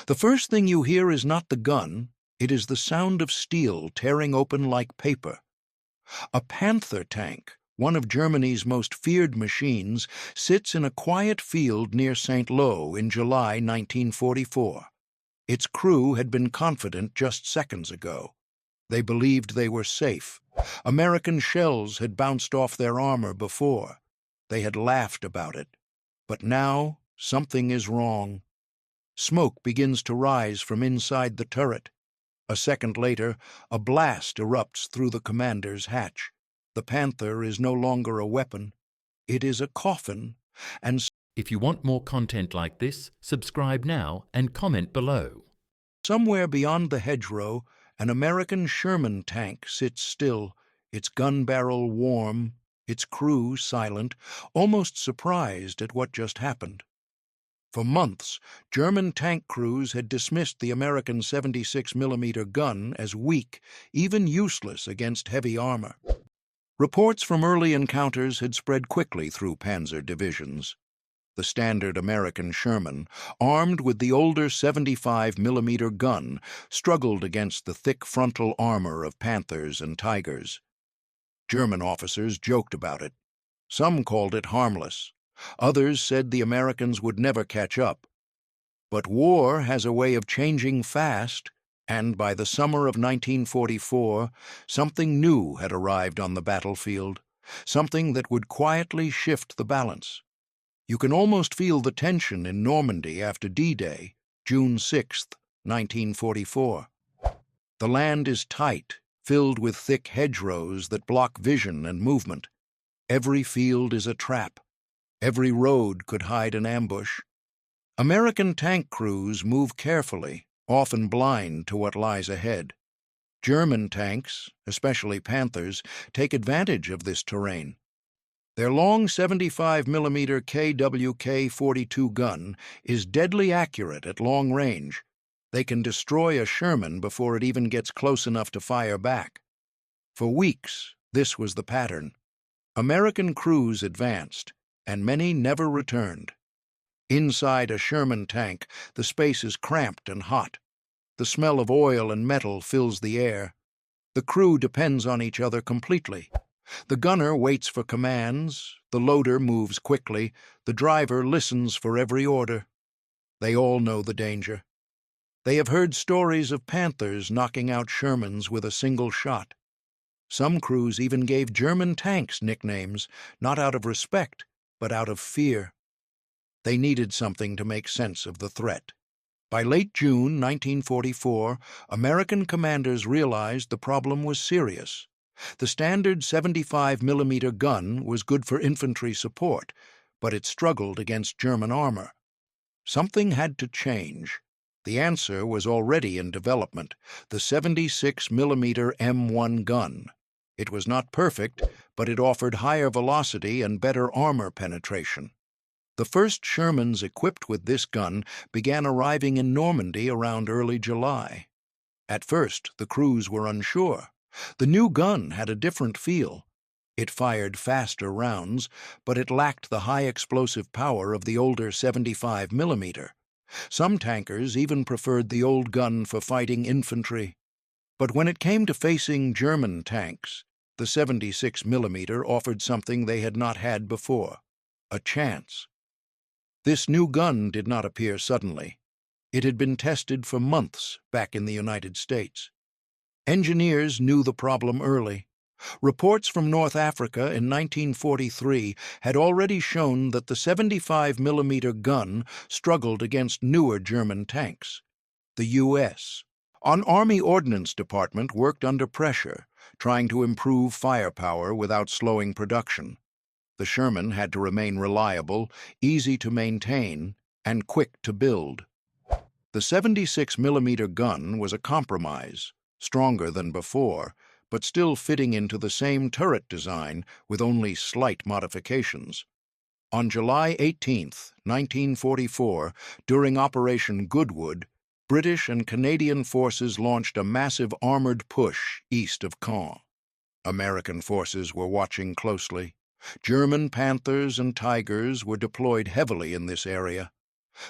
The first thing you hear is not the gun, it is the sound of steel tearing open like paper. A Panther tank, one of Germany's most feared machines, sits in a quiet field near St. Lo in July 1944. Its crew had been confident just seconds ago. They believed they were safe. American shells had bounced off their armor before. They had laughed about it. But now, something is wrong. Smoke begins to rise from inside the turret. A second later, a blast erupts through the commander's hatch. The Panther is no longer a weapon. It is a coffin, and If you want more content like this, subscribe now and comment below. somewhere beyond the hedgerow, an American Sherman tank sits still, its gun barrel warm, its crew silent, almost surprised at what just happened. For months, German tank crews had dismissed the American 76mm gun as weak, even useless against heavy armor. Reports from early encounters had spread quickly through panzer divisions. The standard American Sherman, armed with the older 75mm gun, struggled against the thick frontal armor of Panthers and Tigers. German officers joked about it. Some called it harmless. Others said the Americans would never catch up. But war has a way of changing fast, and by the summer of 1944, something new had arrived on the battlefield, something that would quietly shift the balance. You can almost feel the tension in Normandy after D-Day, June 6, 1944. The land is tight, filled with thick hedgerows that block vision and movement. Every field is a trap. Every road could hide an ambush. American tank crews move carefully, often blind to what lies ahead. German tanks, especially Panthers, take advantage of this terrain. Their long 75mm KWK-42 gun is deadly accurate at long range. They can destroy a Sherman before it even gets close enough to fire back. For weeks, this was the pattern. American crews advanced, and many never returned. Inside a Sherman tank, the space is cramped and hot. The smell of oil and metal fills the air. The crew depends on each other completely. The gunner waits for commands, the loader moves quickly, the driver listens for every order. They all know the danger. They have heard stories of Panthers knocking out Shermans with a single shot. Some crews even gave German tanks nicknames, not out of respect, but out of fear. They needed something to make sense of the threat. By late June 1944, American commanders realized the problem was serious. The standard 75mm gun was good for infantry support, but it struggled against German armor. Something had to change. The answer was already in development, the 76mm M1 gun. It was not perfect, but it offered higher velocity and better armor penetration. The first Shermans equipped with this gun began arriving in Normandy around early July. At first, the crews were unsure. The new gun had a different feel. It fired faster rounds, but it lacked the high explosive power of the older 75mm. Some tankers even preferred the old gun for fighting infantry. But when it came to facing German tanks, the 76mm offered something they had not had before: a chance. This new gun did not appear suddenly. It had been tested for months back in the United States. Engineers knew the problem early. Reports from North Africa in 1943 had already shown that the 75mm gun struggled against newer German tanks. The U.S. An Army Ordnance Department worked under pressure, trying to improve firepower without slowing production. The Sherman had to remain reliable, easy to maintain, and quick to build. The 76mm gun was a compromise, stronger than before, but still fitting into the same turret design with only slight modifications. On July 18, 1944, during Operation Goodwood, British and Canadian forces launched a massive armored push east of Caen. American forces were watching closely. German Panthers and Tigers were deployed heavily in this area.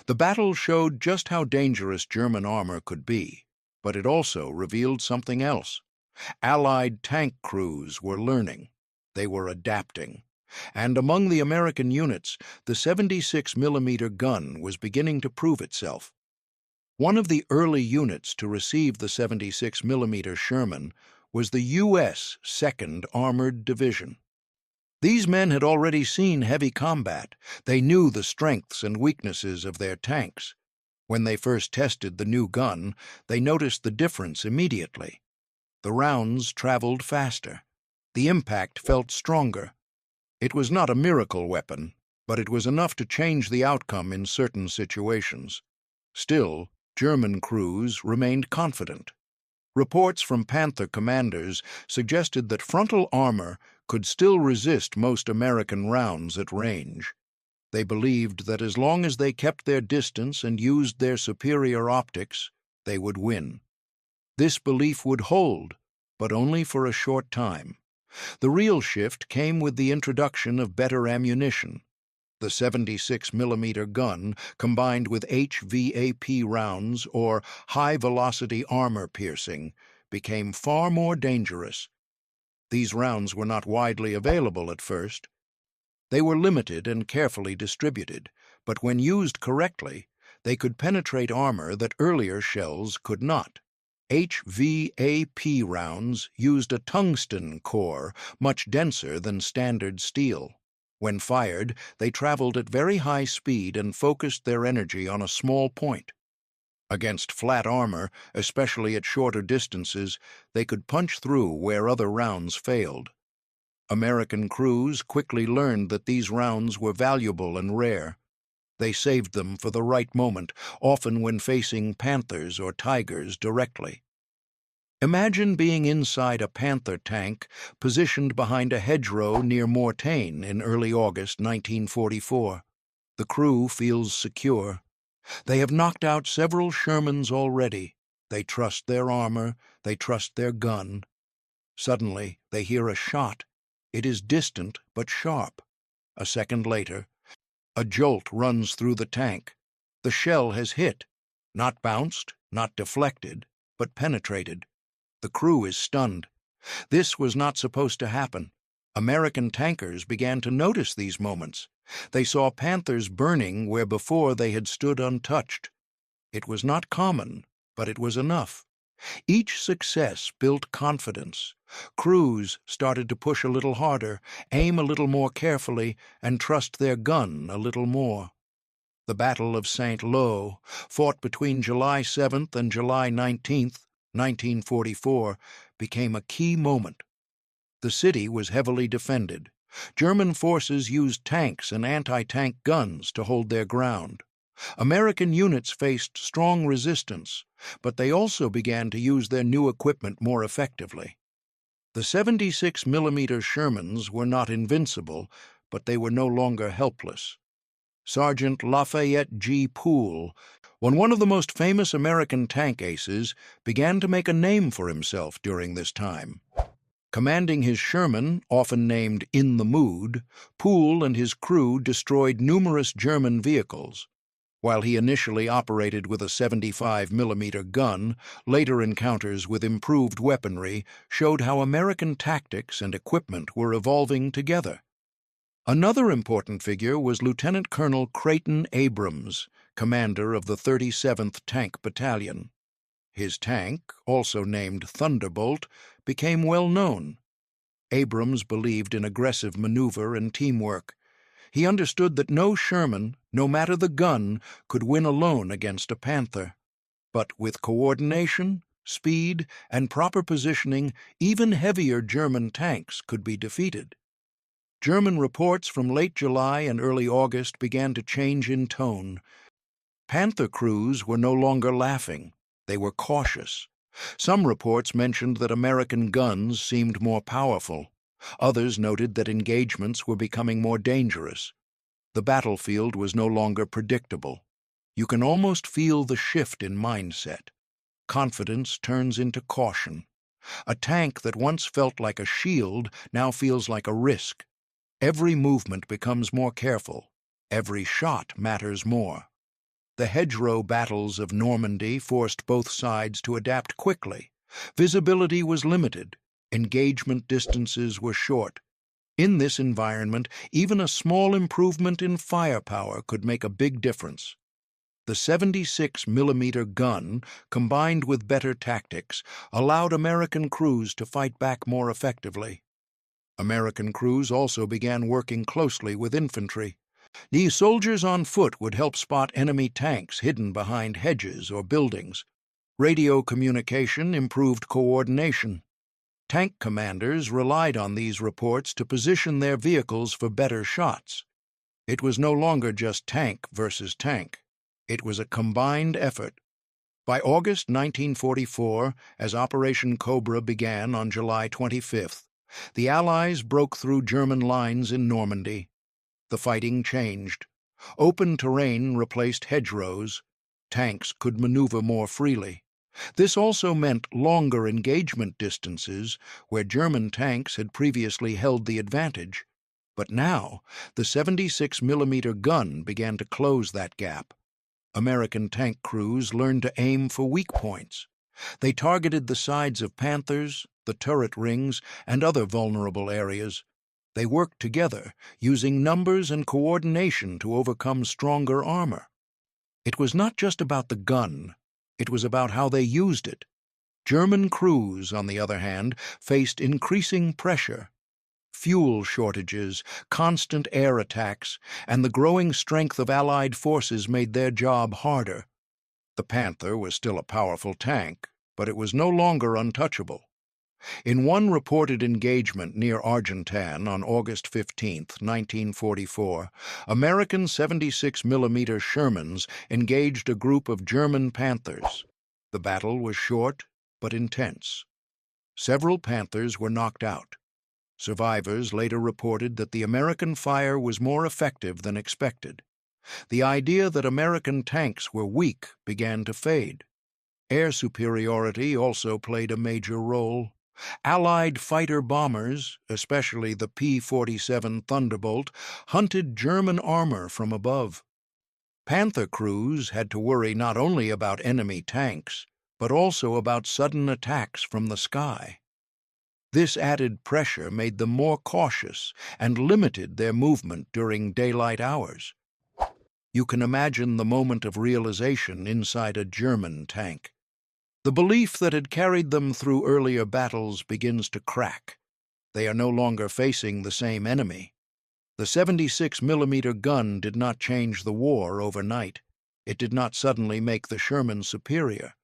The battle showed just how dangerous German armor could be, but it also revealed something else. Allied tank crews were learning. They were adapting. And among the American units, the 76 mm gun was beginning to prove itself. One of the early units to receive the 76 mm Sherman was the U.S. 2nd Armored Division. These men had already seen heavy combat. They knew the strengths and weaknesses of their tanks. When they first tested the new gun, they noticed the difference immediately. The rounds traveled faster. The impact felt stronger. It was not a miracle weapon, but it was enough to change the outcome in certain situations. Still, German crews remained confident. Reports from Panther commanders suggested that frontal armor could still resist most American rounds at range. They believed that as long as they kept their distance and used their superior optics, they would win. This belief would hold, but only for a short time. The real shift came with the introduction of better ammunition. The 76mm gun, combined with HVAP rounds, or high-velocity armor piercing, became far more dangerous. These rounds were not widely available at first. They were limited and carefully distributed, but when used correctly, they could penetrate armor that earlier shells could not. HVAP rounds used a tungsten core, much denser than standard steel. When fired, they traveled at very high speed and focused their energy on a small point. Against flat armor, especially at shorter distances, they could punch through where other rounds failed. American crews quickly learned that these rounds were valuable and rare. They saved them for the right moment, often when facing Panthers or Tigers directly. Imagine being inside a Panther tank positioned behind a hedgerow near Mortain in early August 1944. The crew feels secure. They have knocked out several Shermans already. They trust their armor, they trust their gun. Suddenly, they hear a shot. It is distant but sharp. A second later, a jolt runs through the tank. The shell has hit, not bounced, not deflected, but penetrated. The crew is stunned. This was not supposed to happen. American tankers began to notice these moments. They saw Panthers burning where before they had stood untouched. It was not common, but it was enough. Each success built confidence. Crews started to push a little harder, aim a little more carefully, and trust their gun a little more. The Battle of St. Lo, fought between July 7th and July 19th, 1944, became a key moment. The city was heavily defended. German forces used tanks and anti-tank guns to hold their ground. American units faced strong resistance, but they also began to use their new equipment more effectively. The 76mm Shermans were not invincible, but they were no longer helpless. Sergeant Lafayette G. Poole, one of the most famous American tank aces, began to make a name for himself during this time. Commanding his Sherman, often named In the Mood, Poole and his crew destroyed numerous German vehicles. While he initially operated with a 75mm gun, later encounters with improved weaponry showed how American tactics and equipment were evolving together. Another important figure was Lieutenant Colonel Creighton Abrams, commander of the 37th Tank Battalion. His tank, also named Thunderbolt, became well known. Abrams believed in aggressive maneuver and teamwork. He understood that no Sherman, no matter the gun, could win alone against a Panther. But with coordination, speed, and proper positioning, even heavier German tanks could be defeated. German reports from late July and early August began to change in tone. Panther crews were no longer laughing. They were cautious. Some reports mentioned that American guns seemed more powerful. Others noted that engagements were becoming more dangerous. The battlefield was no longer predictable. You can almost feel the shift in mindset. Confidence turns into caution. A tank that once felt like a shield now feels like a risk. Every movement becomes more careful. Every shot matters more. The hedgerow battles of Normandy forced both sides to adapt quickly. Visibility was limited. Engagement distances were short. In this environment, even a small improvement in firepower could make a big difference. The 76-millimeter gun, combined with better tactics, allowed American crews to fight back more effectively. American crews also began working closely with infantry. These soldiers on foot would help spot enemy tanks hidden behind hedges or buildings. Radio communication improved coordination. Tank commanders relied on these reports to position their vehicles for better shots. It was no longer just tank versus tank. It was a combined effort. By August 1944, as Operation Cobra began on July 25th, the Allies broke through German lines in Normandy. The fighting changed. Open terrain replaced hedgerows. Tanks could maneuver more freely. This also meant longer engagement distances, where German tanks had previously held the advantage. But now, the 76-millimeter gun began to close that gap. American tank crews learned to aim for weak points. They targeted the sides of Panthers, the turret rings, and other vulnerable areas. They worked together, using numbers and coordination to overcome stronger armor. It was not just about the gun, it was about how they used it. German crews, on the other hand, faced increasing pressure. Fuel shortages, constant air attacks, and the growing strength of Allied forces made their job harder. The Panther was still a powerful tank, but it was no longer untouchable. In one reported engagement near Argentan on August 15, 1944, American 76-millimeter Shermans engaged a group of German Panthers. The battle was short but intense. Several Panthers were knocked out. Survivors later reported that the American fire was more effective than expected. The idea that American tanks were weak began to fade. Air superiority also played a major role. Allied fighter-bombers, especially the P-47 Thunderbolt, hunted German armor from above. Panther crews had to worry not only about enemy tanks, but also about sudden attacks from the sky. This added pressure made them more cautious and limited their movement during daylight hours. You can imagine the moment of realization inside a German tank. The belief that had carried them through earlier battles begins to crack. They are no longer facing the same enemy. The 76-millimeter gun did not change the war overnight. It did not suddenly make the Sherman superior.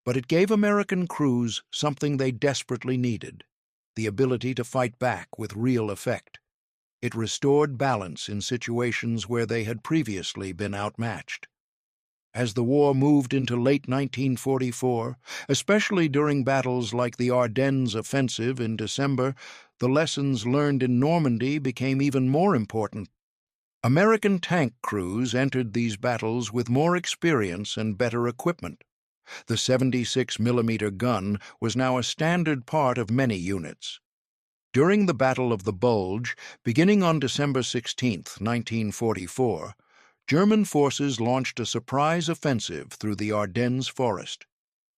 But it gave American crews something they desperately needed: the ability to fight back with real effect. It restored balance in situations where they had previously been outmatched. As the war moved into late 1944, especially during battles like the Ardennes offensive in December, the lessons learned in Normandy became even more important. American tank crews entered these battles with more experience and better equipment. The 76-millimeter gun was now a standard part of many units. During the Battle of the Bulge, beginning on December 16, 1944, German forces launched a surprise offensive through the Ardennes forest.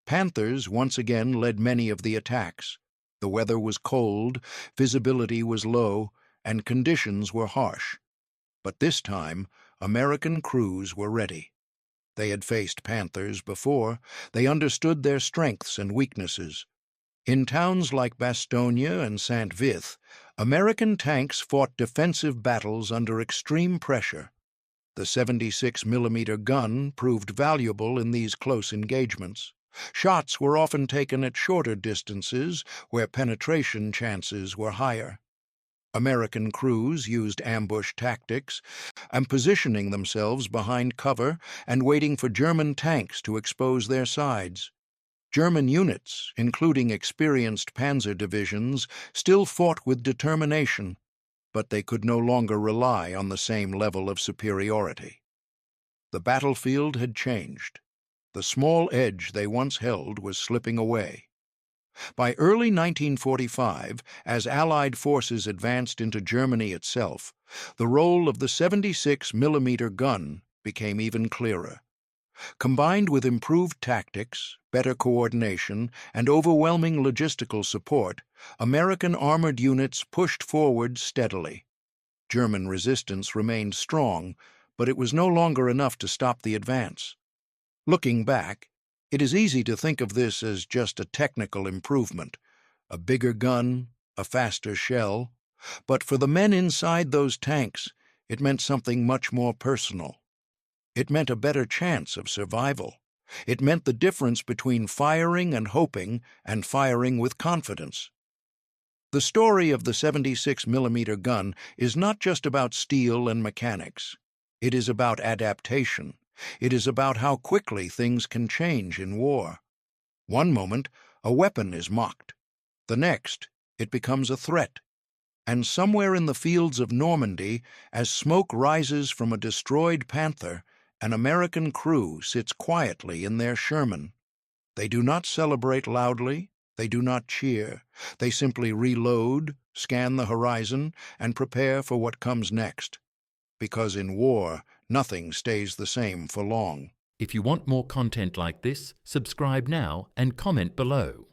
Panthers once again led many of the attacks. The weather was cold, visibility was low, and conditions were harsh. But this time, American crews were ready. They had faced Panthers before. They understood their strengths and weaknesses. In towns like Bastogne and Saint-Vith, American tanks fought defensive battles under extreme pressure. The 76-millimeter gun proved valuable in these close engagements. Shots were often taken at shorter distances, where penetration chances were higher. American crews used ambush tactics, and positioning themselves behind cover and waiting for German tanks to expose their sides. German units, including experienced panzer divisions, still fought with determination, but they could no longer rely on the same level of superiority. The battlefield had changed. The small edge they once held was slipping away. By early 1945, as Allied forces advanced into Germany itself, the role of the 76-millimeter gun became even clearer. Combined with improved tactics, better coordination, and overwhelming logistical support, American armored units pushed forward steadily. German resistance remained strong, but it was no longer enough to stop the advance. Looking back, it is easy to think of this as just a technical improvement, a bigger gun, a faster shell, but for the men inside those tanks, it meant something much more personal. It meant a better chance of survival. It meant the difference between firing and hoping and firing with confidence. The story of the 76mm gun is not just about steel and mechanics. It is about adaptation. It is about how quickly things can change in war. One moment, a weapon is mocked. The next, it becomes a threat. And somewhere in the fields of Normandy, as smoke rises from a destroyed Panther, an American crew sits quietly in their Sherman. They do not celebrate loudly. They do not cheer. They simply reload, scan the horizon, and prepare for what comes next. Because in war, nothing stays the same for long. If you want more content like this, subscribe now and comment below.